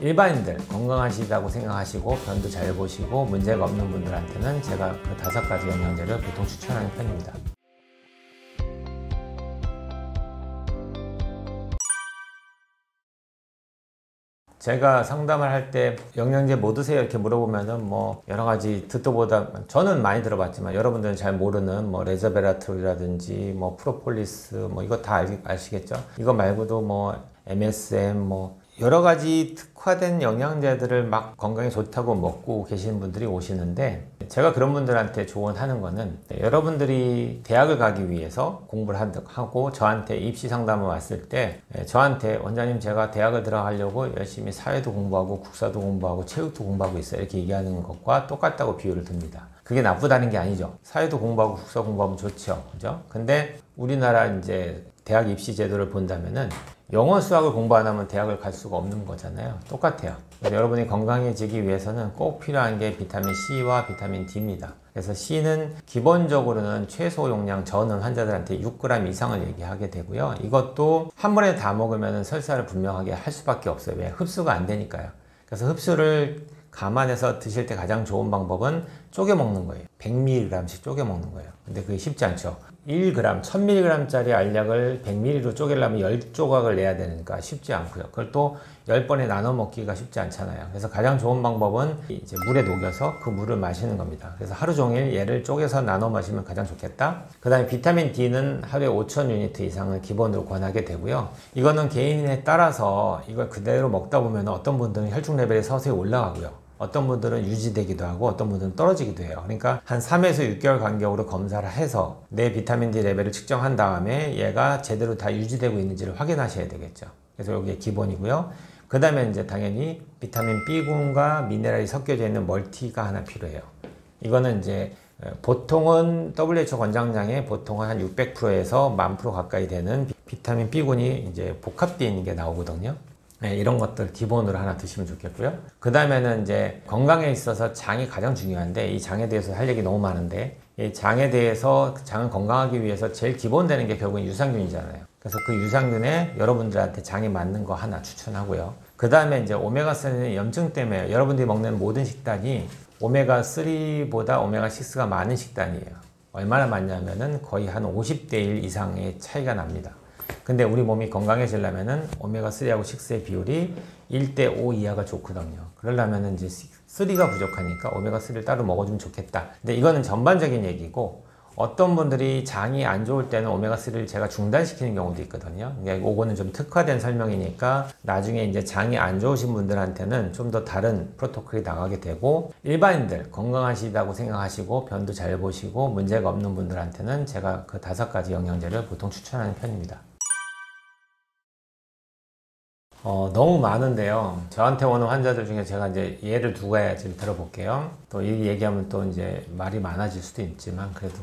일반인들 건강하시다고 생각하시고 변도 잘 보시고 문제가 없는 분들한테는 제가 그 5가지 영양제를 보통 추천하는 편입니다. 제가 상담을 할 때 영양제 뭐 드세요? 이렇게 물어보면은 뭐 여러 가지 듣도 보다 저는 많이 들어봤지만 여러분들은 잘 모르는 뭐 레저베라톨이라든지 뭐 프로폴리스 뭐 이거 다 아시겠죠? 이거 말고도 뭐 MSM 뭐 여러 가지 특화된 영양제들을 막 건강에 좋다고 먹고 계시는 분들이 오시는데 제가 그런 분들한테 조언하는 거는 여러분들이 대학을 가기 위해서 공부를 하고 저한테 입시 상담을 왔을 때 저한테 원장님 제가 대학을 들어가려고 열심히 사회도 공부하고 국사도 공부하고 체육도 공부하고 있어요 이렇게 얘기하는 것과 똑같다고 비유를 듭니다. 그게 나쁘다는 게 아니죠. 사회도 공부하고 국사 공부하면 좋죠. 그죠? 근데 우리나라 이제 대학 입시 제도를 본다면은 영어 수학을 공부 안 하면 대학을 갈 수가 없는 거잖아요. 똑같아요. 그래서 여러분이 건강해지기 위해서는 꼭 필요한 게 비타민 C와 비타민 D입니다. 그래서 C는 기본적으로는 최소 용량 저는 환자들한테 6g 이상을 얘기하게 되고요. 이것도 한 번에 다 먹으면 설사를 분명하게 할 수밖에 없어요. 왜? 흡수가 안 되니까요. 그래서 흡수를 감안해서 드실 때 가장 좋은 방법은 쪼개 먹는 거예요. 100mg씩 쪼개 먹는 거예요. 근데 그게 쉽지 않죠. 1g, 1000mg 짜리 알약을 100ml로 쪼개려면 10조각을 내야 되니까 쉽지 않고요. 그걸 또 10번에 나눠 먹기가 쉽지 않잖아요. 그래서 가장 좋은 방법은 이제 물에 녹여서 그 물을 마시는 겁니다. 그래서 하루 종일 얘를 쪼개서 나눠 마시면 가장 좋겠다. 그 다음에 비타민 D는 하루에 5000유니트 이상을 기본으로 권하게 되고요. 이거는 개인에 따라서 이걸 그대로 먹다 보면 어떤 분들은 혈중 레벨이 서서히 올라가고요. 어떤 분들은 유지되기도 하고 어떤 분들은 떨어지기도 해요. 그러니까 한 3에서 6개월 간격으로 검사를 해서 내 비타민 D 레벨을 측정한 다음에 얘가 제대로 다 유지되고 있는지를 확인하셔야 되겠죠. 그래서 이게 기본이고요. 그 다음에 이제 당연히 비타민 B군과 미네랄이 섞여져 있는 멀티가 하나 필요해요. 이거는 이제 보통은 WHO 권장량에 보통은 한 600%에서 1000% 가까이 되는 비타민 B군이 이제 복합되어 있는 게 나오거든요. 네, 이런 것들 기본으로 하나 드시면 좋겠고요. 그 다음에는 이제 건강에 있어서 장이 가장 중요한데 이 장에 대해서 할 얘기 너무 많은데 이 장에 대해서 장을 건강하기 위해서 제일 기본 되는 게 결국은 유산균이잖아요. 그래서 그 유산균에 여러분들한테 장에 맞는 거 하나 추천하고요. 그 다음에 이제 오메가3는 염증 때문에 여러분들이 먹는 모든 식단이 오메가3보다 오메가6가 많은 식단이에요. 얼마나 많냐면은 거의 한 50대 1 이상의 차이가 납니다. 근데 우리 몸이 건강해지려면은 오메가3하고 6의 비율이 1대 5 이하가 좋거든요. 그러려면은 이제 3가 부족하니까 오메가3를 따로 먹어주면 좋겠다. 근데 이거는 전반적인 얘기고 어떤 분들이 장이 안 좋을 때는 오메가3를 제가 중단시키는 경우도 있거든요. 그러니까 이거는 좀 특화된 설명이니까 나중에 이제 장이 안 좋으신 분들한테는 좀 더 다른 프로토콜이 나가게 되고 일반인들 건강하시다고 생각하시고 변도 잘 보시고 문제가 없는 분들한테는 제가 그 5가지 영양제를 보통 추천하는 편입니다. 너무 많은데요. 저한테 오는 환자들 중에 제가 이제 예를 두 가지 들어볼게요. 또 이 얘기하면 또 이제 말이 많아질 수도 있지만 그래도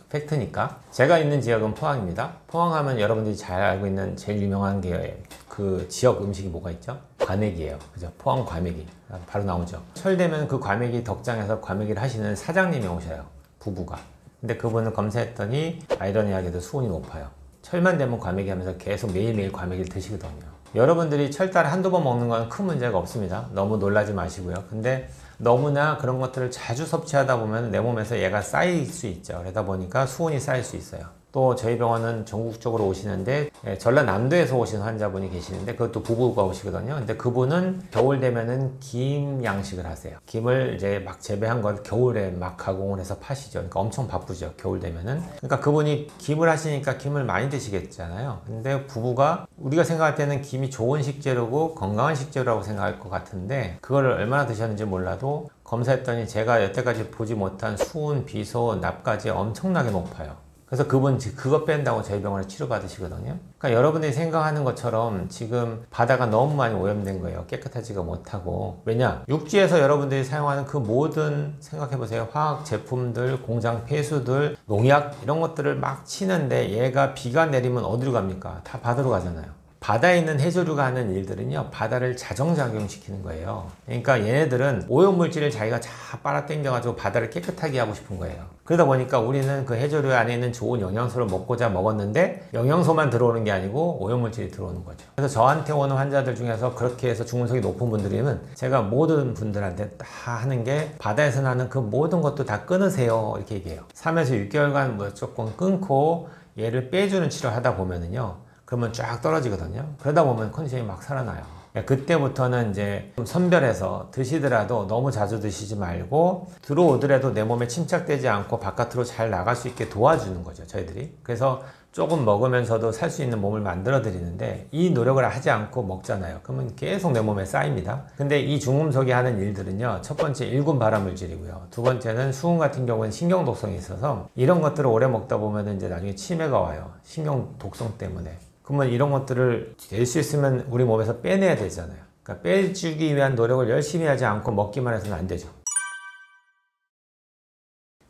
팩트니까. 제가 있는 지역은 포항입니다. 포항하면 여러분들이 잘 알고 있는 제일 유명한 게 그 지역 음식이 뭐가 있죠? 과메기예요. 그죠? 포항 과메기. 바로 나오죠. 철 되면 그 과메기 덕장에서 과메기를 하시는 사장님이 오셔요. 부부가. 근데 그분을 검사했더니 아이러니하게도 수온이 높아요. 철만 되면 과메기 하면서 계속 매일매일 과메기를 드시거든요. 여러분들이 철달에 한두 번 먹는 건 큰 문제가 없습니다. 너무 놀라지 마시고요. 근데 너무나 그런 것들을 자주 섭취하다 보면 내 몸에서 얘가 쌓일 수 있죠. 그러다 보니까 수온이 쌓일 수 있어요. 또 저희 병원은 전국적으로 오시는데 전라남도에서 오시는 환자분이 계시는데 그것도 부부가 오시거든요. 근데 그분은 겨울 되면은 김 양식을 하세요. 김을 이제 막 재배한 걸 겨울에 막 가공을 해서 파시죠. 그러니까 엄청 바쁘죠. 겨울 되면은. 그러니까 그분이 김을 하시니까 김을 많이 드시겠잖아요. 근데 부부가 우리가 생각할 때는 김이 좋은 식재료고 건강한 식재료라고 생각할 것 같은데 그거를 얼마나 드셨는지 몰라도 검사했더니 제가 여태까지 보지 못한 수은, 비소, 납까지 엄청나게 높아요. 그래서 그분 그거 뺀다고 저희 병원에 치료받으시거든요. 그러니까 여러분들이 생각하는 것처럼 지금 바다가 너무 많이 오염된 거예요. 깨끗하지가 못하고. 왜냐? 육지에서 여러분들이 사용하는 그 모든 생각해보세요. 화학 제품들, 공장 폐수들, 농약 이런 것들을 막 치는데 얘가 비가 내리면 어디로 갑니까? 다 바다로 가잖아요. 바다에 있는 해조류가 하는 일들은요, 바다를 자정작용시키는 거예요. 그러니까 얘네들은 오염물질을 자기가 다 빨아당겨가지고 바다를 깨끗하게 하고 싶은 거예요. 그러다 보니까 우리는 그 해조류 안에 있는 좋은 영양소를 먹고자 먹었는데 영양소만 들어오는 게 아니고 오염물질이 들어오는 거죠. 그래서 저한테 오는 환자들 중에서 그렇게 해서 중금속이 높은 분들이면 제가 모든 분들한테 다 하는 게 바다에서 나는 그 모든 것도 다 끊으세요 이렇게 얘기해요. 3에서 6개월간 무조건 끊고 얘를 빼주는 치료를 하다 보면은요, 그러면 쫙 떨어지거든요. 그러다 보면 컨디션이 막 살아나요. 그때부터는 이제 좀 선별해서 드시더라도 너무 자주 드시지 말고 들어오더라도 내 몸에 침착되지 않고 바깥으로 잘 나갈 수 있게 도와주는 거죠, 저희들이. 그래서 조금 먹으면서도 살 수 있는 몸을 만들어 드리는데 이 노력을 하지 않고 먹잖아요. 그러면 계속 내 몸에 쌓입니다. 근데 이 중금속이 하는 일들은요, 첫 번째 1군 발암물질이고요. 두 번째는 수은 같은 경우는 신경 독성이 있어서 이런 것들을 오래 먹다 보면 이제 나중에 치매가 와요. 신경 독성 때문에. 그러면 이런 것들을 될 수 있으면 우리 몸에서 빼내야 되잖아요. 그러니까 빼주기 위한 노력을 열심히 하지 않고 먹기만 해서는 안 되죠.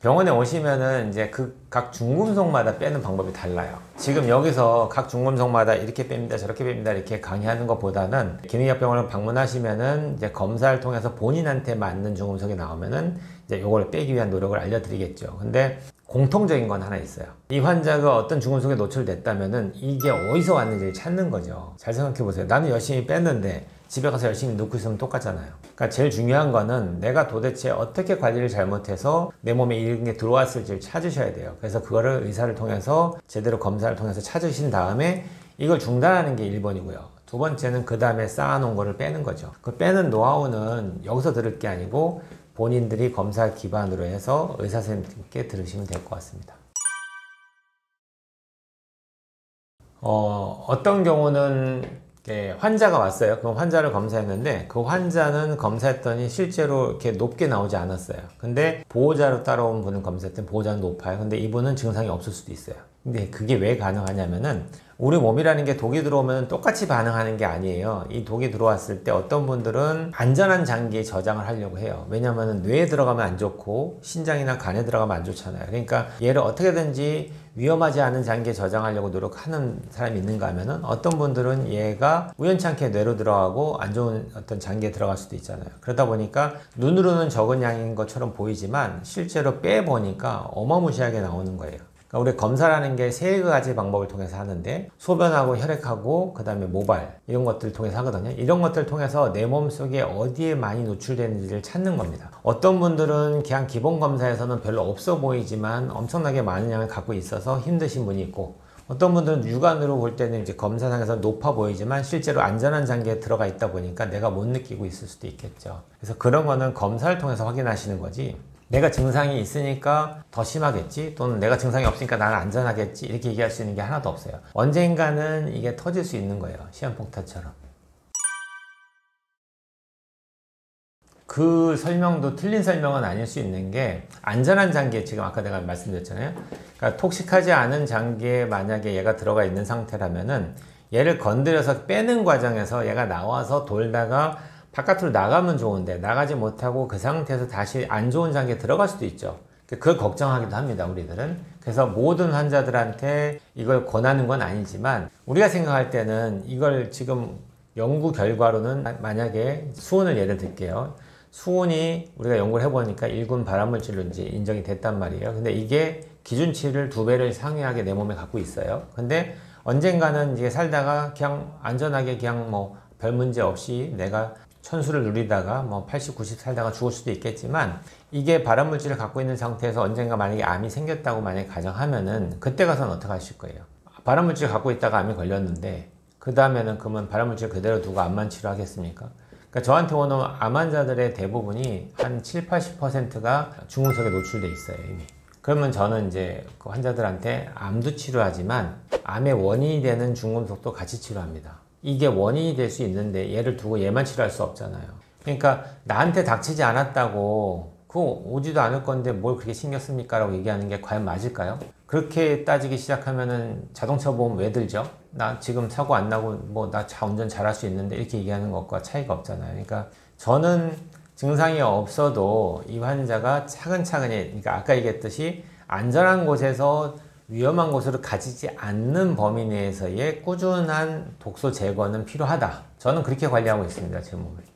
병원에 오시면은 이제 그 각 중금속마다 빼는 방법이 달라요. 지금 여기서 각 중금속마다 이렇게 뺍니다, 저렇게 뺍니다, 이렇게 강의하는 것보다는 기능의학병원을 방문하시면은 이제 검사를 통해서 본인한테 맞는 중금속이 나오면은 이제 이걸 빼기 위한 노력을 알려드리겠죠. 근데 공통적인 건 하나 있어요. 이 환자가 어떤 중금속에 노출됐다면은 이게 어디서 왔는지를 찾는 거죠. 잘 생각해 보세요. 나는 열심히 뺐는데 집에 가서 열심히 넣고 있으면 똑같잖아요. 그러니까 제일 중요한 거는 내가 도대체 어떻게 관리를 잘못해서 내 몸에 이런 게 들어왔을지를 찾으셔야 돼요. 그래서 그거를 의사를 통해서 제대로 검사를 통해서 찾으신 다음에 이걸 중단하는 게 1번이고요. 두 번째는 그 다음에 쌓아놓은 거를 빼는 거죠. 그 빼는 노하우는 여기서 들을 게 아니고 본인들이 검사 기반으로 해서 의사 선생님께 들으시면 될 것 같습니다. 어떤 경우는 환자가 왔어요. 그럼 환자를 검사했는데 그 환자는 검사했더니 실제로 이렇게 높게 나오지 않았어요. 근데 보호자로 따라온 분을 검사했더니 보호자는 높아요. 근데 이분은 증상이 없을 수도 있어요. 근데 그게 왜 가능하냐면은 우리 몸이라는 게 독이 들어오면 똑같이 반응하는 게 아니에요. 이 독이 들어왔을 때 어떤 분들은 안전한 장기에 저장을 하려고 해요. 왜냐하면 뇌에 들어가면 안 좋고 신장이나 간에 들어가면 안 좋잖아요. 그러니까 얘를 어떻게든지 위험하지 않은 장기에 저장하려고 노력하는 사람이 있는가 하면은 어떤 분들은 얘가 우연찮게 뇌로 들어가고 안 좋은 어떤 장기에 들어갈 수도 있잖아요. 그러다 보니까 눈으로는 적은 양인 것처럼 보이지만 실제로 빼보니까 어마무시하게 나오는 거예요. 그러니까 우리 검사라는 게 세 가지 방법을 통해서 하는데 소변하고 혈액하고 그 다음에 모발 이런 것들을 통해서 하거든요. 이런 것들을 통해서 내 몸속에 어디에 많이 노출되는지를 찾는 겁니다. 어떤 분들은 그냥 기본 검사에서는 별로 없어 보이지만 엄청나게 많은 양을 갖고 있어서 힘드신 분이 있고 어떤 분들은 육안으로 볼 때는 이제 검사상에서 높아 보이지만 실제로 안전한 장기에 들어가 있다 보니까 내가 못 느끼고 있을 수도 있겠죠. 그래서 그런 거는 검사를 통해서 확인하시는 거지 내가 증상이 있으니까 더 심하겠지 또는 내가 증상이 없으니까 나는 안전하겠지 이렇게 얘기할 수 있는 게 하나도 없어요. 언젠가는 이게 터질 수 있는 거예요. 시한폭탄처럼. 그 설명도 틀린 설명은 아닐 수 있는 게 안전한 장기에 지금 아까 내가 말씀드렸잖아요. 그러니까 톡식하지 않은 장기에 만약에 얘가 들어가 있는 상태라면은 얘를 건드려서 빼는 과정에서 얘가 나와서 돌다가 바깥으로 나가면 좋은데 나가지 못하고 그 상태에서 다시 안 좋은 장기에 들어갈 수도 있죠. 그걸 걱정하기도 합니다, 우리들은. 그래서 모든 환자들한테 이걸 권하는 건 아니지만 우리가 생각할 때는 이걸 지금 연구 결과로는 만약에 수은을 예를 들게요. 수은이 우리가 연구를 해보니까 1군 발암물질로 이제 인정이 됐단 말이에요. 근데 이게 기준치를 2배를 상회하게 내 몸에 갖고 있어요. 근데 언젠가는 이게 살다가 그냥 안전하게 그냥 뭐 별 문제 없이 내가 천수를 누리다가 뭐 80, 90 살다가 죽을 수도 있겠지만 이게 발암물질을 갖고 있는 상태에서 언젠가 만약에 암이 생겼다고 만약에 가정하면은 그때 가서는 어떻게 하실 거예요? 발암물질을 갖고 있다가 암이 걸렸는데 그 다음에는 그러면 발암물질 그대로 두고 암만 치료하겠습니까? 그러니까 저한테 오는 암 환자들의 대부분이 한 7, 80%가 중금속에 노출돼 있어요, 이미. 그러면 저는 이제 그 환자들한테 암도 치료하지만 암의 원인이 되는 중금속도 같이 치료합니다. 이게 원인이 될 수 있는데 얘를 두고 얘만 치료할 수 없잖아요. 그러니까 나한테 닥치지 않았다고 그거 오지도 않을 건데 뭘 그렇게 신경 씁니까? 라고 얘기하는 게 과연 맞을까요? 그렇게 따지기 시작하면은 자동차 보험 왜 들죠? 나 지금 사고 안 나고 뭐 나 차 운전 잘할 수 있는데 이렇게 얘기하는 것과 차이가 없잖아요. 그러니까 저는 증상이 없어도 이 환자가 차근차근히 그러니까 아까 얘기했듯이 안전한 곳에서 위험한 곳으로 가지지 않는 범위 내에서의 꾸준한 독소 제거는 필요하다. 저는 그렇게 관리하고 있습니다, 제 몸을.